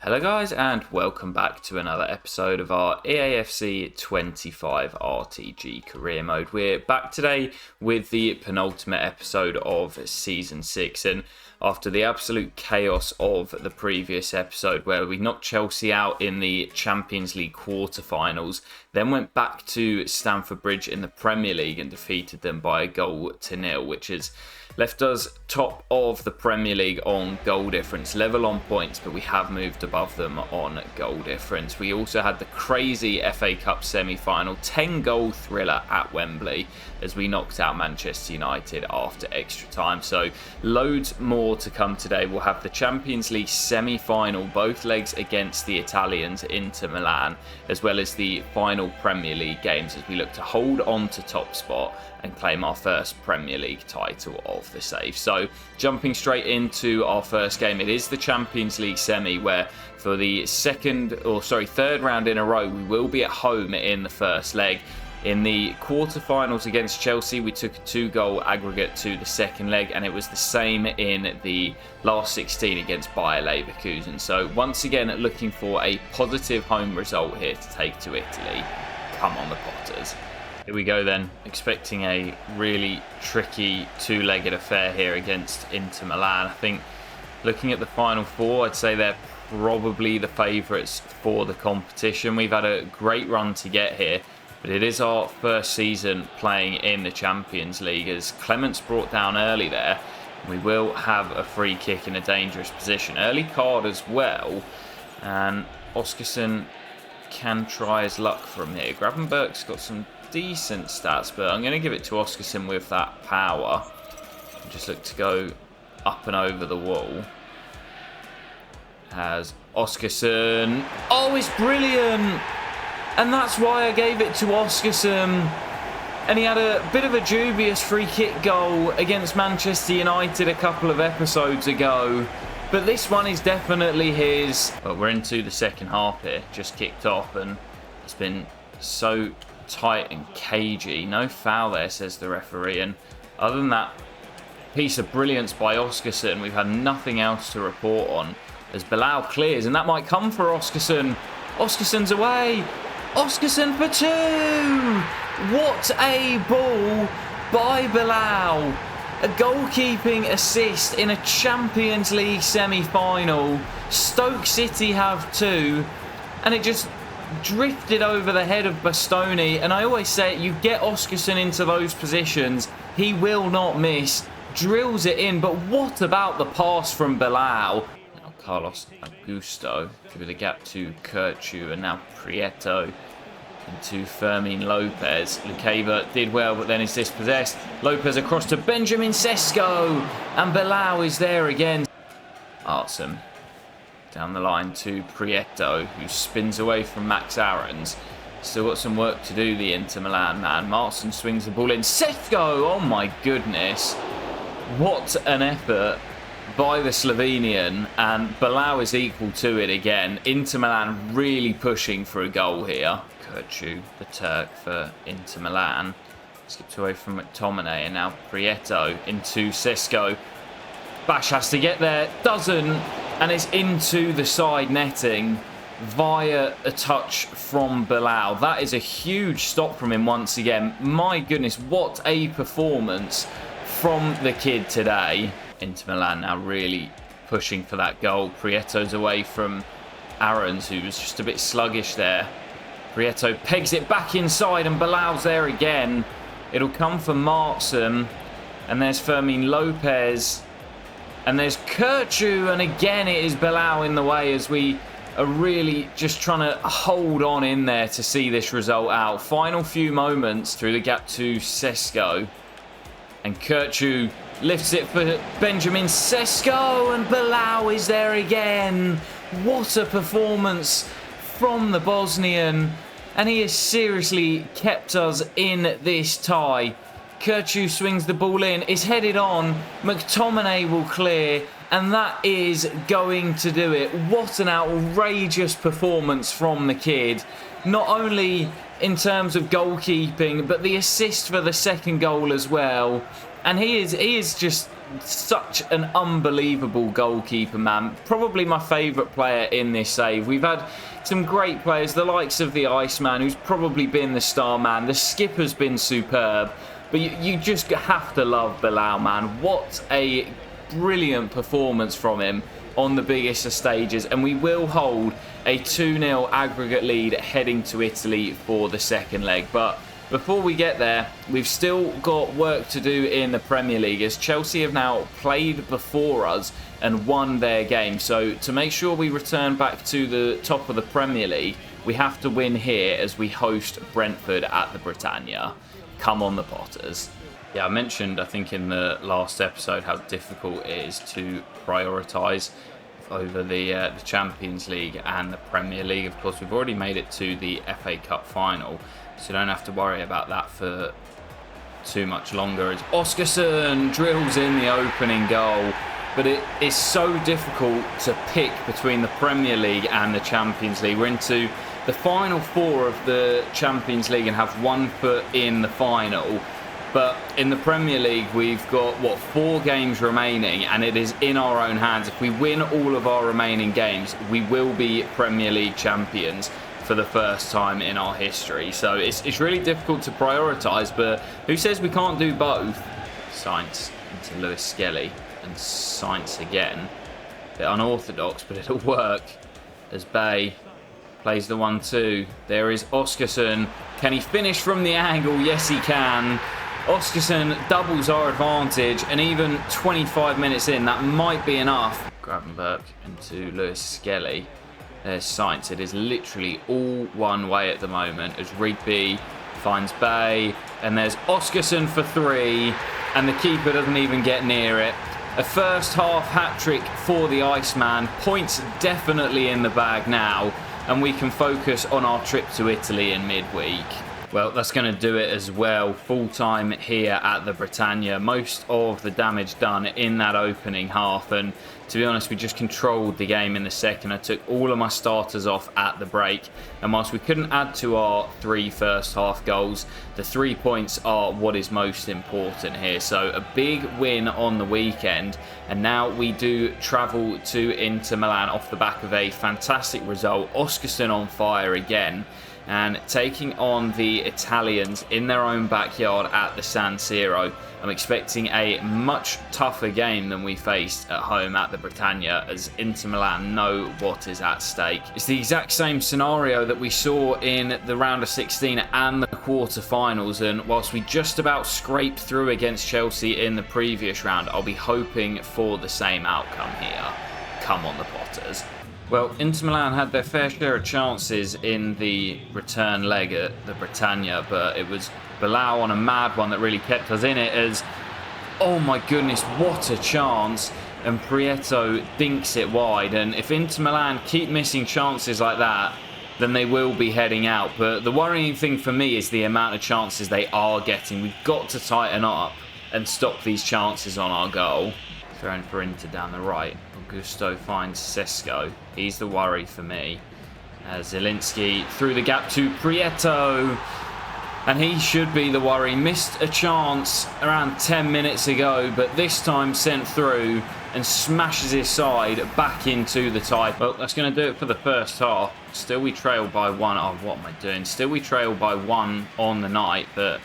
Hello guys and welcome back to another episode of our EAFC 25 RTG career mode. We're back today with the penultimate episode of season 6, and after the absolute chaos of the previous episode where we knocked Chelsea out in the Champions League quarter-finals, then went back to Stamford Bridge in the Premier League and defeated them by 1-0, which has left us top of the Premier League on goal difference, level on points, but we have moved above them on goal difference. We also had the crazy FA Cup semi-final 10-goal thriller at Wembley as we knocked out Manchester United after extra time. So loads more to come today. We'll have the Champions League semi-final, both legs against the Italians Inter Milan, as well as the final Premier League games as we look to hold on to top spot and claim our first Premier League title of the save. So jumping straight into our first game, it is the Champions League semi where for the third round in a row we will be at home in the first leg. In the quarterfinals against Chelsea, we took a 2-goal aggregate to the second leg, and it was the same in the last 16 against Bayer Leverkusen. So once again, looking for a positive home result here to take to Italy. Come on the Potters. Here we go then, expecting a really tricky two-legged affair here against Inter Milan. I think looking at the final four, I'd say they're probably the favourites for the competition. We've had a great run to get here, but it is our first season playing in the Champions League as Clement's brought down early there. We will have a free kick in a dangerous position. Early card as well, and Oscarson can try his luck from here. Gravenberg's got some decent stats, but I'm going to give it to Oscarson with that power. Just look to go up and over the wall. Has Oscarson. Oh, it's brilliant! And that's why I gave it to Oscarson. And he had a bit of a dubious free kick goal against Manchester United a couple of episodes ago. But this one is definitely his. But we're into the second half here. Just kicked off and it's been so tight and cagey. No foul there, says the referee. And other than that piece of brilliance by Oscarson, we've had nothing else to report on as Bilal clears. And that might come for Oscarson. Oscarson's away. Oscarson for two. What a ball by Bilal. A goalkeeping assist in a Champions League semi-final. Stoke City have two, and it just drifted over the head of Bastoni. And I always say, you get Oscarson into those positions, he will not miss. Drills it in, but what about the pass from Bilal? Now Carlos Augusto, give it a gap to Kirchu, and now Prieto. To Fermin Lopez. Lukeba did well, but then is dispossessed. Lopez across to Benjamin Sesko, and Bilal is there again. Artsum down the line to Prieto, who spins away from Max Aarons. Still got some work to do, the Inter Milan man. Martin swings the ball in. Sesko, oh my goodness. What an effort by the Slovenian, and Bilal is equal to it again. Inter Milan really pushing for a goal here. Kirchu, the Turk for Inter Milan. Skips away from McTominay, and now Prieto into Sesko. Bash has to get there, doesn't, and it's into the side netting via a touch from Bilal. That is a huge stop from him once again. My goodness, what a performance from the kid today. Inter Milan now really pushing for that goal. Prieto's away from Aarons, who was just a bit sluggish there. Prieto pegs it back inside, and Bilal's there again. It'll come for Martsum, and there's Fermin Lopez, and there's Kirchu, and again it is Bilal in the way as we are really just trying to hold on in there to see this result out. Final few moments through the gap to Sesko, and Kirchu lifts it for Benjamin Sesko, and Bilal is there again. What a performance from the Bosnian, and he has seriously kept us in this tie. Kirchu swings the ball in, is headed on, McTominay will clear, and that is going to do it. What an outrageous performance from the kid. Not only in terms of goalkeeping, but the assist for the second goal as well. And he is just such an unbelievable goalkeeper, man. Probably my favourite player in this save. We've had some great players, the likes of the Iceman, who's probably been the star man. The skipper's been superb. But you just have to love Bilal, man. What a brilliant performance from him on the biggest of stages. And we will hold a 2-0 aggregate lead heading to Italy for the second leg. But before we get there, we've still got work to do in the Premier League, as Chelsea have now played before us and won their game. So to make sure we return back to the top of the Premier League, we have to win here as we host Brentford at the Britannia. Come on, the Potters. Yeah, I mentioned, I think, in the last episode how difficult it is to prioritise over the Champions League and the Premier League. Of course, we've already made it to the FA Cup final, so you don't have to worry about that for too much longer. As Oscarson drills in the opening goal, but it is so difficult to pick between the Premier League and the Champions League. We're into the final four of the Champions League and have 1 foot in the final. But in the Premier League, we've got, 4 games remaining, and it is in our own hands. If we win all of our remaining games, we will be Premier League champions for the first time in our history. So it's really difficult to prioritise, but who says we can't do both? Sainz into Lewis Skelly, and Sainz again. A bit unorthodox, but it'll work as Bay plays the 1-2. There is Oscarson. Can he finish from the angle? Yes, he can. Oscarson doubles our advantage, and even 25 minutes in, that might be enough. Gravenberch into Lewis Skelly. There's Sainz. It is literally all one way at the moment as Rigby finds Bay, and there's Oscarson for 3, and the keeper doesn't even get near it. A first half hat-trick for the Iceman. Points definitely in the bag now, and we can focus on our trip to Italy in midweek. Well, that's going to do it as well. Full time here at the Britannia. Most of the damage done in that opening half, and to be honest, we just controlled the game in the second. I took all of my starters off at the break, and whilst we couldn't add to our 3 first half goals, the 3 points are what is most important here. So a big win on the weekend, and now we do travel to Inter Milan off the back of a fantastic result. Oscarson on fire again, and taking on the Italians in their own backyard at the San Siro. I'm expecting a much tougher game than we faced at home at the Britannia, as Inter Milan know what is at stake. It's the exact same scenario that we saw in the round of 16 and the quarter-finals, and whilst we just about scraped through against Chelsea in the previous round, I'll be hoping for the same outcome here. Come on, the Potters. Well, Inter Milan had their fair share of chances in the return leg at the Britannia, but it was Bilal on a mad one that really kept us in it, as, oh my goodness, what a chance, and Prieto dinks it wide. And if Inter Milan keep missing chances like that, then they will be heading out. But the worrying thing for me is the amount of chances they are getting. We've got to tighten up and stop these chances on our goal. Thrown for Inter down the right. Augusto finds Sesko. He's the worry for me. Zielinski through the gap to Prieto. And he should be the worry. Missed a chance around 10 minutes ago, but this time sent through and smashes his side back into the tie. Well, that's going to do it for the first half. Still we trail by 1. Oh, what am I doing? Still we trail by 1 on the night, but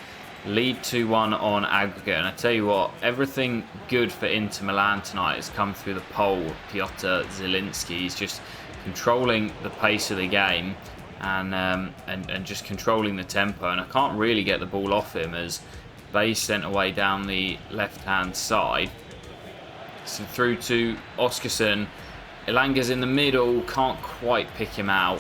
lead 2-1 on aggregate. And I tell you what, everything good for Inter Milan tonight has come through the pole. Piotr Zielinski, he's just controlling the pace of the game and just controlling the tempo. And I can't really get the ball off him, as Bay's sent away down the left-hand side. So through to Oscarson. Elanga's in the middle, can't quite pick him out.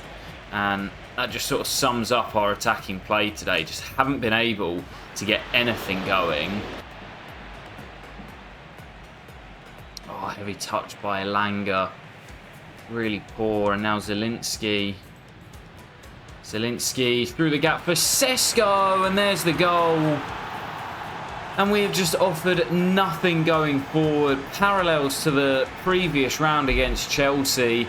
And that just sort of sums up our attacking play today. Just haven't been able to get anything going. Oh, heavy touch by Elanga. Really poor. And now Zielinski. Zielinski through the gap for Sesko. And there's the goal. And we have just offered nothing going forward. Parallels to the previous round against Chelsea.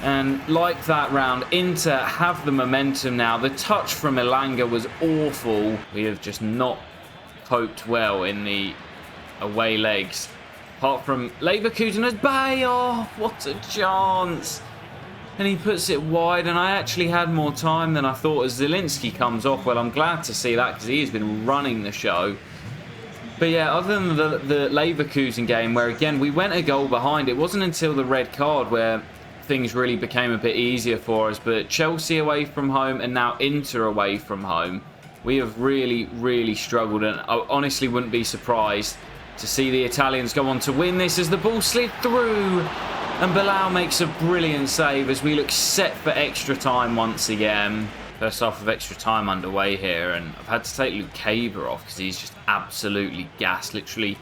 And like that round, Inter have the momentum now. The touch from Elanga was awful. We have just not coped well in the away legs Apart from Leverkusen as Bay. Oh, what a chance. And he puts it wide, and I actually had more time than I thought as Zielinski comes off. Well, I'm glad to see that because he has been running the show. But yeah, other than the Leverkusen game, where again, we went a goal behind, it wasn't until the red card where things really became a bit easier for us. But Chelsea away from home and now Inter away from home, we have really, really struggled. And I honestly wouldn't be surprised to see the Italians go on to win this as the ball slid through. And Bilal makes a brilliant save as we look set for extra time once again. First half of extra time underway here, and I've had to take Luke Caber off because he's just absolutely gassed. Literally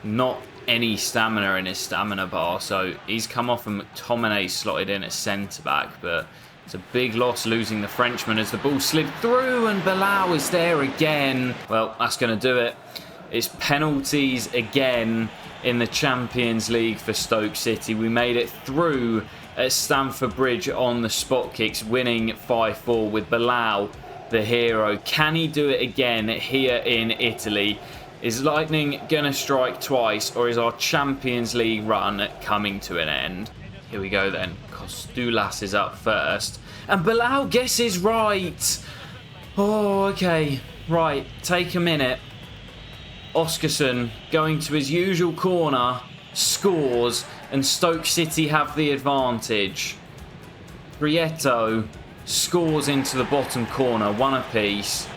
not any stamina in his stamina bar. So he's come off and McTominay slotted in as centre-back, but it's a big loss losing the Frenchman as the ball slid through and Bilal is there again. Well, that's going to do it. It's penalties again in the Champions League for Stoke City. We made it through at Stamford Bridge on the spot kicks, winning 5-4 with Bilal, the hero. Can he do it again here in Italy? Is lightning going to strike twice, or is our Champions League run coming to an end? Here we go then. Kostoulas is up first. And Bilal guesses right. Oh, okay. Right, take a minute. Oscarson going to his usual corner, scores, and Stoke City have the advantage. Prieto scores into the bottom corner, one apiece.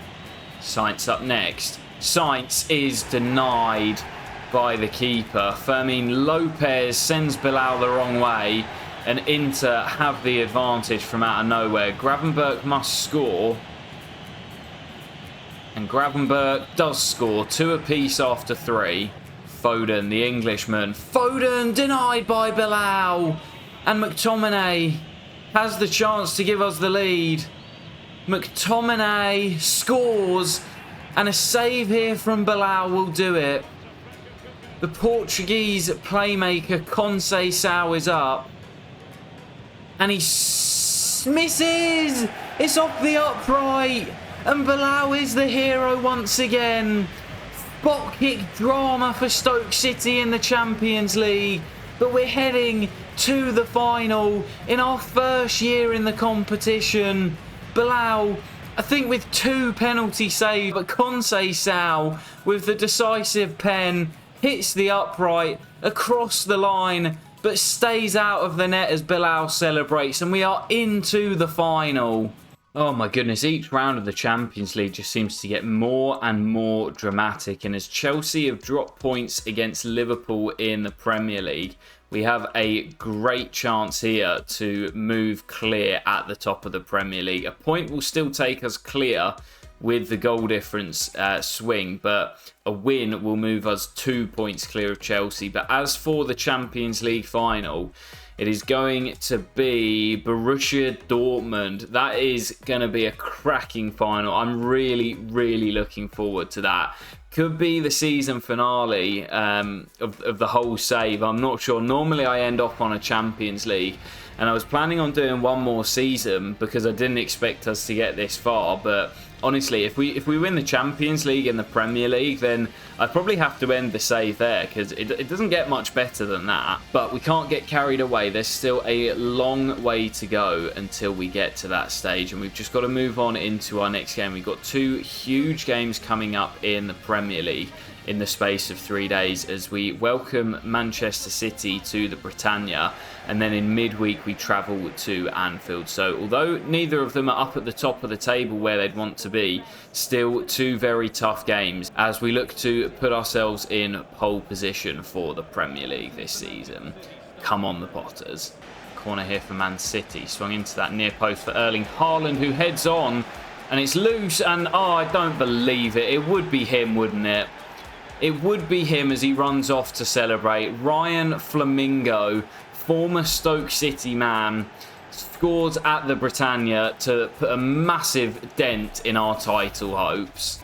Sainz up next. Sainz is denied by the keeper. Fermin Lopez sends Bilal the wrong way, and Inter have the advantage from out of nowhere. Gravenberch must score. And Gravenberch does score, 2 apiece after 3. Foden, the Englishman. Foden denied by Bilal. And McTominay has the chance to give us the lead. McTominay scores. And a save here from Bilal will do it. The Portuguese playmaker Conceição is up. And he misses. It's off the upright. And Bilal is the hero once again. Spot kick drama for Stoke City in the Champions League. But we're heading to the final in our first year in the competition. Bilal, I think with 2 penalty saves, but Conceição with the decisive pen hits the upright across the line, but stays out of the net as Bilal celebrates. And we are into the final. Oh my goodness, each round of the Champions League just seems to get more and more dramatic. And as Chelsea have dropped points against Liverpool in the Premier League, we have a great chance here to move clear at the top of the Premier League. A point will still take us clear with the goal difference swing, but a win will move us 2 points clear of Chelsea. But as for the Champions League final, it is going to be Borussia Dortmund. That is going to be a cracking final. I'm really, really looking forward to that. Could be the season finale of the whole save. I'm not sure. Normally I end up on a Champions League, and I was planning on doing one more season because I didn't expect us to get this far. But honestly, if we win the Champions League and the Premier League, then I'd probably have to end the save there because it doesn't get much better than that. But we can't get carried away. There's still a long way to go until we get to that stage, and we've just got to move on into our next game. We've got 2 huge games coming up in the Premier League in the space of 3 days as we welcome Manchester City to the Britannia, and then in midweek we travel to Anfield. So although neither of them are up at the top of the table where they'd want to be, still 2 very tough games as we look to put ourselves in pole position for the Premier League this season. Come on, the Potters. Corner here for Man City, swung into that near post for Erling Haaland, who heads on, and it's loose, and oh, I don't believe it. It would be him, wouldn't it? It would be him as he runs off to celebrate. Ryan Flamingo, former Stoke City man, scores at the Britannia to put a massive dent in our title hopes.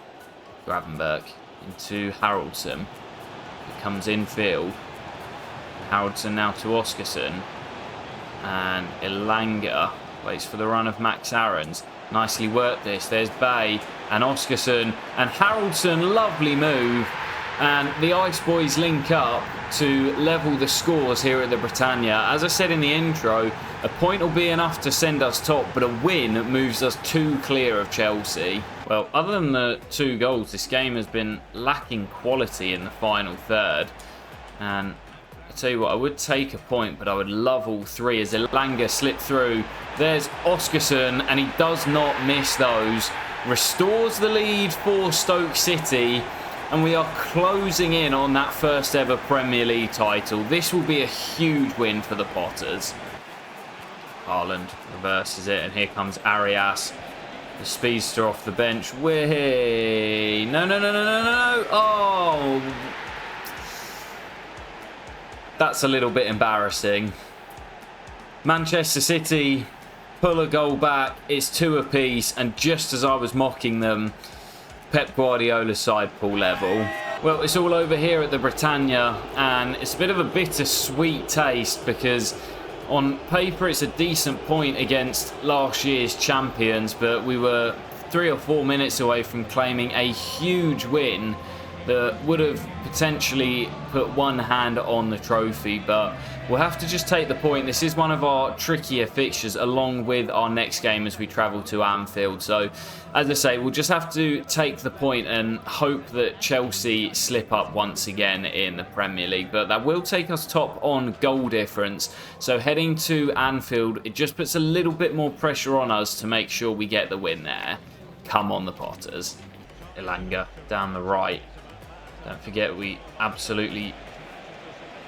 Gravenberch into Haraldson. It comes infield. Haraldson now to Oscarson. And Elanga waits for the run of Max Aarons. Nicely worked this. There's Bay and Oscarson and Haraldson. Lovely move. And the Ice Boys link up to level the scores here at the Britannia. As I said in the intro, a point will be enough to send us top, but a win moves us 2 clear of Chelsea. Well, other than the 2 goals, this game has been lacking quality in the final third. And I tell you what, I would take a point, but I would love all 3 as Elanga slipped through. There's Oscarson, and he does not miss those. Restores the lead for Stoke City. And we are closing in on that first ever Premier League title. This will be a huge win for the Potters. Haaland reverses it, and here comes Arias. The speedster off the bench. Way. No. Oh. That's a little bit embarrassing. Manchester City pull a goal back. It's 2 apiece, and just as I was mocking them, Pep Guardiola's side pull level. Well, it's all over here at the Britannia, and it's a bit of a bittersweet taste because on paper it's a decent point against last year's champions, but we were 3 or 4 minutes away from claiming a huge win that would have potentially put one hand on the trophy, but we'll have to just take the point. This is one of our trickier fixtures along with our next game as we travel to Anfield. So, as I say, we'll just have to take the point and hope that Chelsea slip up once again in the Premier League. But that will take us top on goal difference. So heading to Anfield, it just puts a little bit more pressure on us to make sure we get the win there. Come on, the Potters. Elanga down the right. Don't forget, we absolutely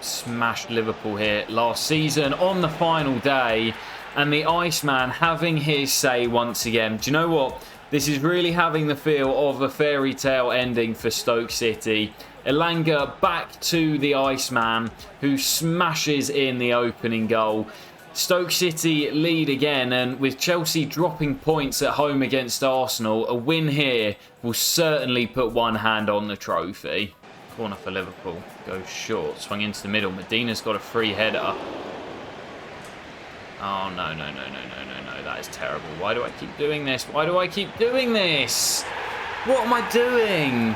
smashed Liverpool here last season on the final day. And the Iceman having his say once again. Do you know what? This is really having the feel of a fairy tale ending for Stoke City. Elanga back to the Iceman, who smashes in the opening goal. Stoke City lead again, and with Chelsea dropping points at home against Arsenal, a win here will certainly put one hand on the trophy. Corner for Liverpool, goes short, swung into the middle. Medina's got a free header. Oh, no, that is terrible. Why do I keep doing this? Why do I keep doing this? What am I doing?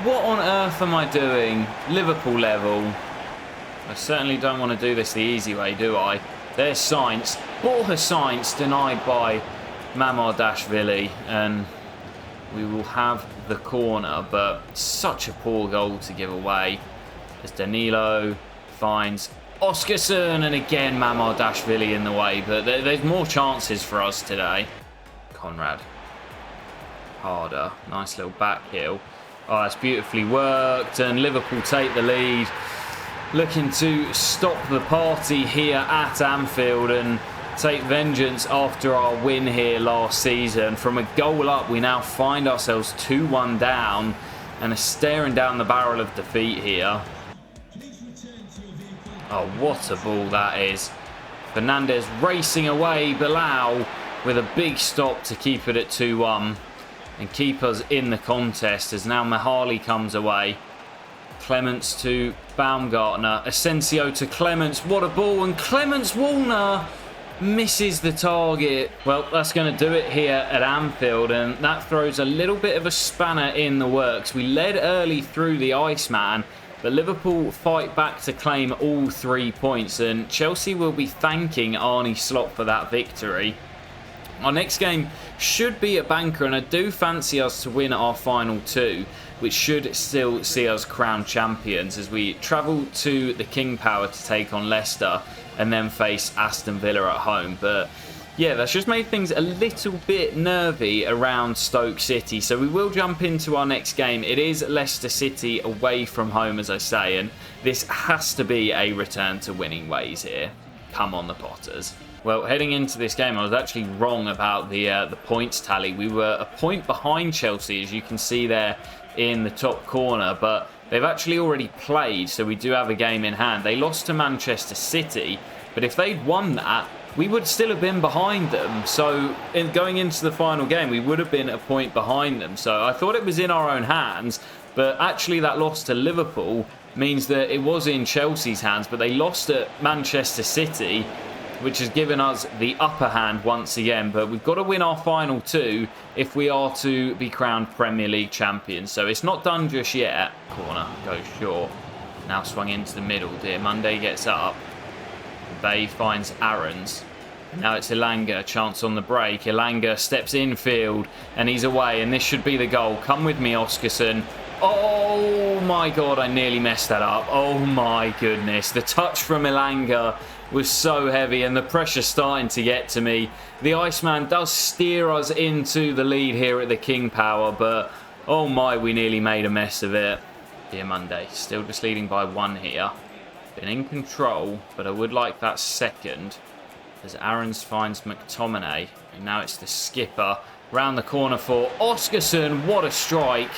What on earth am I doing? Liverpool level. I certainly don't want to do this the easy way, do I? There's Sainz. Borja Sainz denied by Mamardashvili. And we will have the corner, but such a poor goal to give away. As Danilo finds Oscarson, and again Mamardashvili in the way. But there's more chances for us today. Conrad. Harder. Nice little back heel. Oh, that's beautifully worked. And Liverpool take the lead. Looking to stop the party here at Anfield and take vengeance after our win here last season. From a goal up, we now find ourselves 2-1 down and are staring down the barrel of defeat here. Oh, what a ball that is. Fernandez racing away. Bilal with a big stop to keep it at 2-1 and keep us in the contest as now Mahali comes away. Clements to Baumgartner. Asensio to Clements. What a ball. And Clements-Walner misses the target. Well, that's going to do it here at Anfield. And that throws a little bit of a spanner in the works. We led early through the Iceman, but Liverpool fight back to claim all 3 points. And Chelsea will be thanking Arne Slot for that victory. Our next game should be a banker, and I do fancy us to win our final 2, which should still see us crowned champions as we travel to the King Power to take on Leicester and then face Aston Villa at home. But yeah, that's just made things a little bit nervy around Stoke City. So we will jump into our next game. It is Leicester City away from home, as I say, and this has to be a return to winning ways here. Come on, the Potters. Well, heading into this game, I was actually wrong about the points tally. We were a point behind Chelsea, as you can see there in the top corner, but they've actually already played, so we do have a game in hand. They lost to Manchester City, but if they'd won that, we would still have been behind them. So going into the final game, we would have been a point behind them. So I thought it was in our own hands, but actually that loss to Liverpool means that it was in Chelsea's hands, but they lost at Manchester City, which has given us the upper hand once again. But we've got to win our final 2 if we are to be crowned Premier League champions. So it's not done just yet. Corner goes short. Now swung into the middle. Monday gets up. Bay finds Aarons. Now it's Elanga, chance on the break. Elanga steps infield and he's away, and this should be the goal. Come with me, Oscarson. Oh my God, I nearly messed that up. Oh my goodness. The touch from Elanga was so heavy and the pressure starting to get to me. The Iceman does steer us into the lead here at the King Power, but oh my, we nearly made a mess of it. Monday still just leading by 1 here. Been in control, but I would like that second. As Aarons finds McTominay, and now it's the skipper round the corner for Oscarson. What a strike.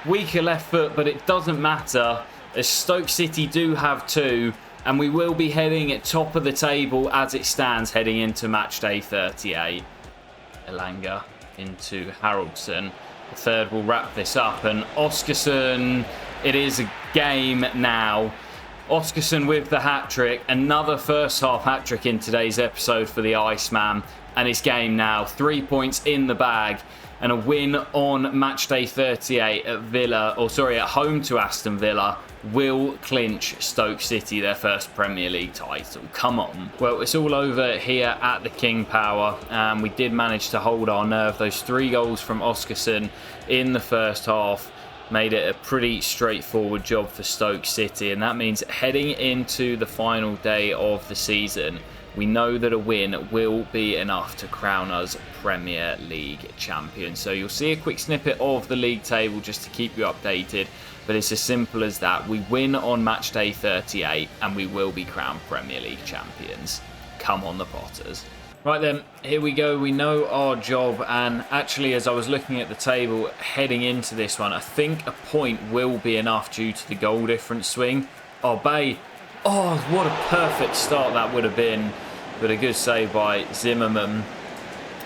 Weaker left foot, but it doesn't matter as Stoke City do have 2, and we will be heading at top of the table as it stands heading into match day 38. Elanga into Haraldson. The third will wrap this up, and Oscarson, it is a game now. Oscarson with the hat-trick. Another first half hat-trick in today's episode for the Iceman. And it's game now. 3 points in the bag. And a win on match day 38 at home to Aston Villa will clinch Stoke City their first Premier League title. Come on. Well, it's all over here at the King Power. And we did manage to hold our nerve. Those 3 goals from Oscarson in the first half made it a pretty straightforward job for Stoke City, and that means heading into the final day of the season, we know that a win will be enough to crown us Premier League champions. So you'll see a quick snippet of the league table just to keep you updated, but it's as simple as that. We win on match day 38 and we will be crowned Premier League champions. Come on the Potters. Right then, here we go. We know our job, and actually as I was looking at the table heading into this one, I think a point will be enough due to the goal difference swing. Oh, Bay. Oh, what a perfect start that would have been, but a good save by Zimmerman.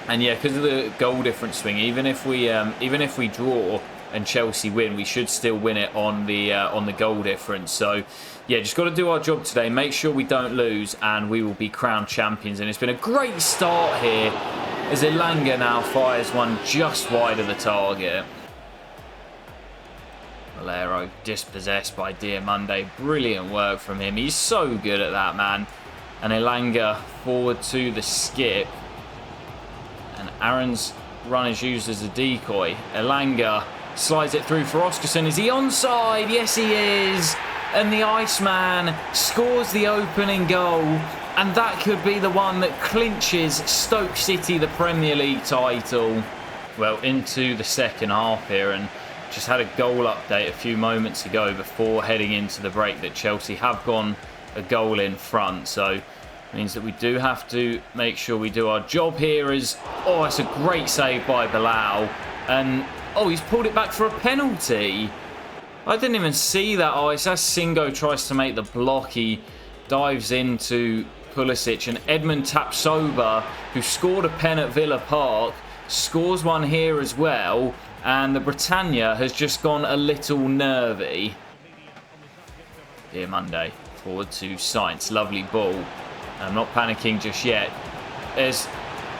And yeah, because of the goal difference swing, even if we draw and Chelsea win, we should still win it on the goal difference. So yeah, just got to do our job today, make sure we don't lose, and we will be crowned champions. And it's been a great start here as Elanga now fires one just wide of the target. Valero dispossessed by Monday. Brilliant work from him. He's so good at that, man. And Elanga forward to the skip. And Aaron's run is used as a decoy. Elanga slides it through for Oscarson. Is he onside? Yes, he is. And the Iceman scores the opening goal. And that could be the one that clinches Stoke City the Premier League title. Well, into the second half here, and just had a goal update a few moments ago before heading into the break that Chelsea have gone a goal in front. So it means that we do have to make sure we do our job here. It's a great save by Bilal. And he's pulled it back for a penalty. I didn't even see that. It's as Singo tries to make the block. He dives into Pulisic, and Edmund Tapsoba, who scored a pen at Villa Park, scores one here as well. And the Britannia has just gone a little nervy. Here Monday, forward to Sainz, lovely ball. I'm not panicking just yet. There's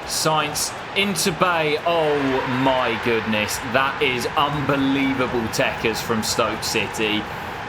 Sainz into Bay. Oh my goodness, that is unbelievable techers from Stoke City.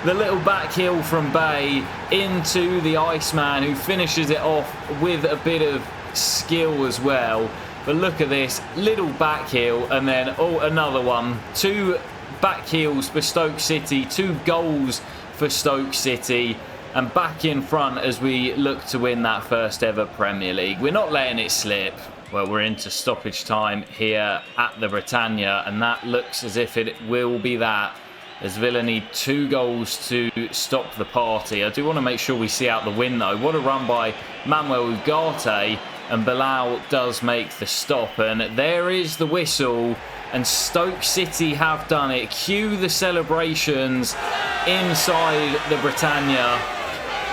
The little back heel from Bay into the Iceman, who finishes it off with a bit of skill as well. But look at this, little back heel, and then another one. 2 back heels for Stoke City, 2 goals for Stoke City, and back in front as we look to win that first ever Premier League. We're not letting it slip. Well, we're into stoppage time here at the Britannia, and that looks as if it will be that, as Villa need 2 goals to stop the party. I do want to make sure we see out the win though. What a run by Manuel Ugarte, and Bilal does make the stop, and there is the whistle, and Stoke City have done it. Cue the celebrations inside the Britannia.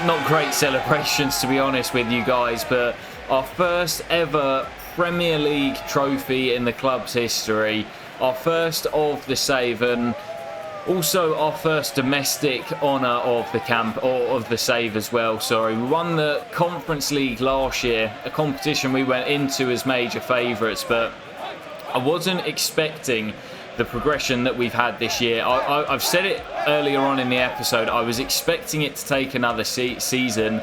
Not great celebrations, to be honest with you guys, but our first ever Premier League trophy in the club's history, our first of the save, and Also, our first domestic honour of the camp, or of the save as well, sorry. We won the Conference League last year, a competition we went into as major favourites, but I wasn't expecting the progression that we've had this year. I've said it earlier on in the episode, I was expecting it to take another season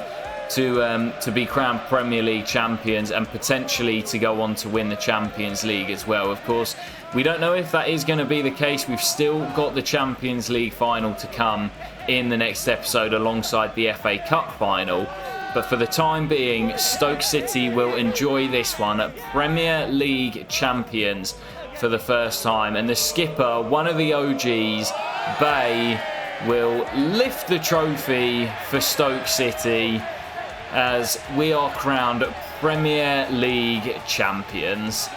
to be crowned Premier League champions and potentially to go on to win the Champions League as well. Of course, we don't know if that is going to be the case. We've still got the Champions League final to come in the next episode alongside the FA Cup final. But for the time being, Stoke City will enjoy this one. Premier League champions for the first time. And the skipper, one of the OGs, Bay, will lift the trophy for Stoke City as we are crowned Premier League champions.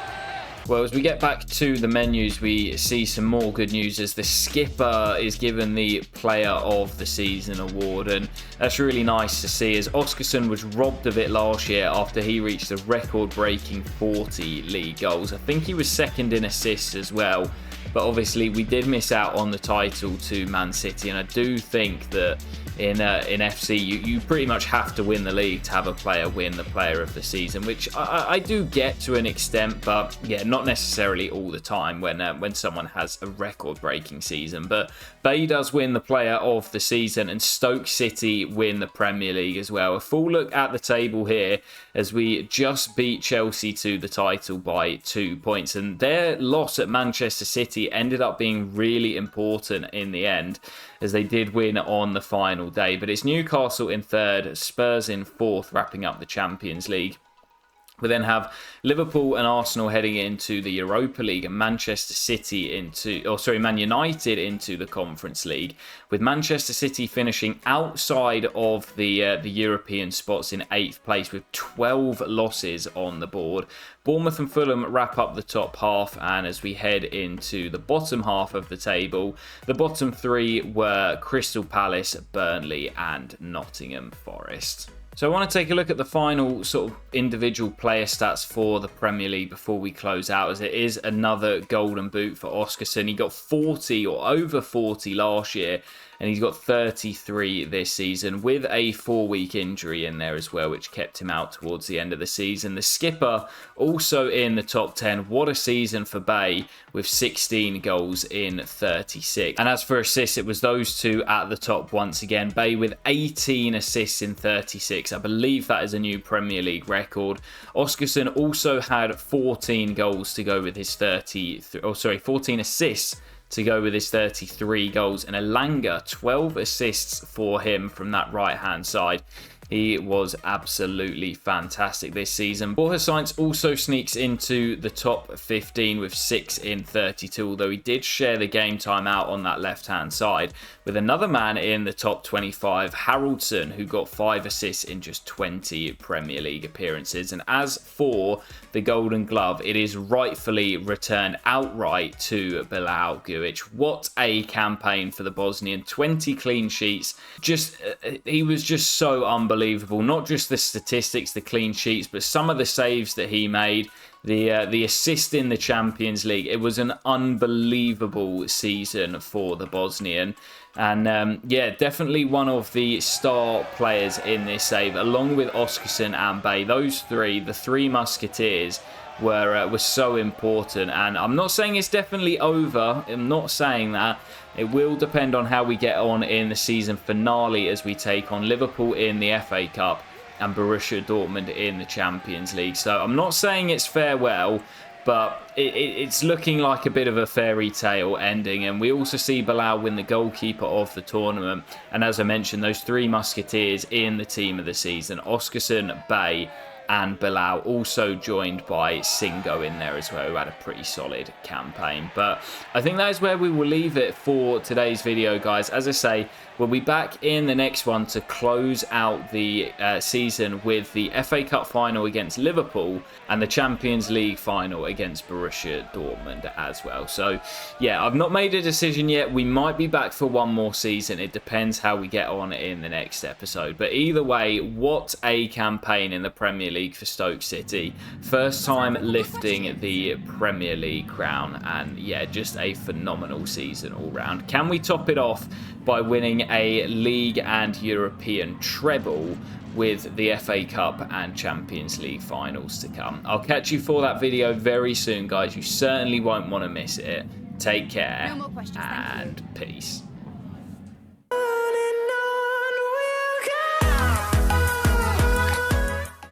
Well, as we get back to the menus, we see some more good news as the skipper is given the Player of the Season award, and that's really nice to see, as Oscarson was robbed of it last year after he reached a record-breaking 40 league goals. I think he was second in assists as well, but obviously we did miss out on the title to Man City, and I do think that in FC, you pretty much have to win the league to have a player win the Player of the Season, which I do get to an extent, but yeah, not necessarily all the time when someone has a record-breaking season. But Bay does win the Player of the Season, and Stoke City win the Premier League as well. A full look at the table here as we just beat Chelsea to the title by 2 points, and their loss at Manchester City ended up being really important in the end, as they did win on the final day. But it's Newcastle in third, Spurs in fourth, wrapping up the Champions League. We then have Liverpool and Arsenal heading into the Europa League, and Manchester City Man United into the Conference League, with Manchester City finishing outside of the European spots in 8th place with 12 losses on the board. Bournemouth and Fulham wrap up the top half, and as we head into the bottom half of the table, the bottom three were Crystal Palace, Burnley and Nottingham Forest. So I want to take a look at the final sort of individual player stats for the Premier League before we close out, as it is another golden boot for Oscarson. He got 40 or over 40 last year, and he's got 33 this season, with a 4-week injury in there as well, which kept him out towards the end of the season. The skipper also in the top 10. What a season for Bay, with 16 goals in 36. And as for assists, it was those two at the top once again. Bay with 18 assists in 36. I believe that is a new Premier League record. Oscarson also had 14 goals to go with his 14 assists to go with his 33 goals, and Elanga 12 assists for him from that right hand side. He was absolutely fantastic this season. Borja Sainz also sneaks into the top 15 with 6 in 32, although he did share the game time out on that left-hand side with another man in the top 25, Haraldson, who got 5 assists in just 20 Premier League appearances. And as for the Golden Glove, it is rightfully returned outright to Bilal Guic. What a campaign for the Bosnian. 20 clean sheets. He was just so unbelievable. Not just the statistics, the clean sheets, but some of the saves that he made, the assist in the Champions League. It was an unbelievable season for the Bosnian. And yeah, definitely one of the star players in this save, along with Oscarson and Bay. Those three, the three musketeers, were so important. And I'm not saying it's definitely over. I'm not saying that. It will depend on how we get on in the season finale as we take on Liverpool in the FA Cup and Borussia Dortmund in the Champions League. So I'm not saying it's farewell, but it's looking like a bit of a fairy tale ending. And we also see Bilal win the goalkeeper of the tournament. And as I mentioned, those three musketeers in the team of the season, Oscarson, Bay and Bilal, also joined by Singo in there as well, who had a pretty solid campaign. But I think that is where we will leave it for today's video, guys. As I say, we'll be back in the next one to close out the season with the FA Cup final against Liverpool and the Champions League final against Borussia Dortmund as well. So yeah, I've not made a decision yet. We might be back for one more season. It depends how we get on in the next episode. But either way, what a campaign in the Premier League League for Stoke City. First time lifting the Premier League crown, and yeah, just a phenomenal season all round. Can we top it off by winning a League and European treble with the FA Cup and Champions League finals to come? I'll catch you for that video very soon, guys. You certainly won't want to miss it. Take care and peace.